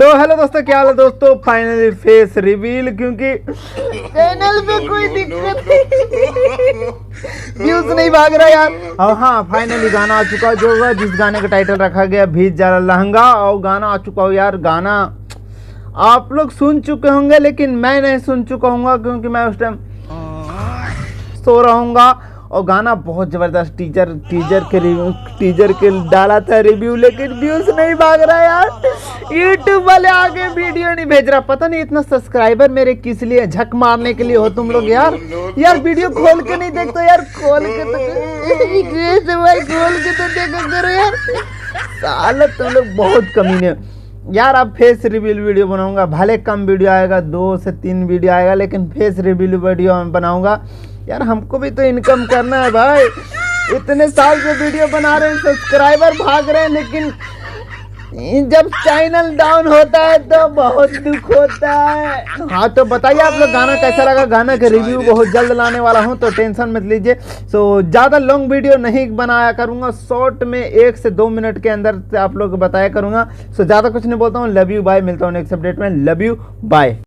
तो हेलो दोस्तों, क्या हाल है दोस्तों। फाइनली फेस रिवील, क्योंकि चैनल पे कोई दिक्कत नहीं, व्यूज नहीं भाग रहा यार। और हाँ, फाइनली गाना आ चुका जो है, जिस गाने का टाइटल रखा गया भीज जा लहंगा। और गाना आ चुका हो यार। गाना आप लोग सुन चुके होंगे, लेकिन मैं नहीं सुन चुका हूँ क्योंकि मैं उस टाइम सो रहूँगा। और गाना बहुत ज़बरदस्त टीजर के डाला था रिव्यू, लेकिन व्यूज नहीं भाग रहा यार। यूट्यूब वाले आगे वीडियो नहीं भेज रहा। पता नहीं इतना सब्सक्राइबर मेरे किस लिए, झक मारने के लिए हो तुम लोग यार। वीडियो खोल के नहीं देखते यार। खोल के तो देखो करो यार। साला तुम लोग बहुत कमीने यार। अब फेस रिवील वीडियो बनाऊंगा, भले कम वीडियो आएगा, 2 से 3 वीडियो आएगा, लेकिन फेस रिवील वीडियो मैं बनाऊंगा यार। हमको भी तो इनकम करना है भाई। इतने साल से वीडियो बना रहे हैं, सब्सक्राइबर भाग रहे हैं, लेकिन जब चैनल डाउन होता है तो बहुत दुख होता है। हाँ, तो बताइए आप लोग गाना कैसा लगा। गाना का रिव्यू बहुत जल्द लाने वाला हूँ, तो टेंशन मत लीजिए। सो ज़्यादा लॉन्ग वीडियो नहीं बनाया करूँगा, शॉर्ट में 1 से 2 मिनट के अंदर से आप लोग बताया करूँगा। सो ज़्यादा कुछ नहीं बोलता हूँ। Love you bye. मिलता हूँ नेक्स्ट अपडेट में। Love you bye.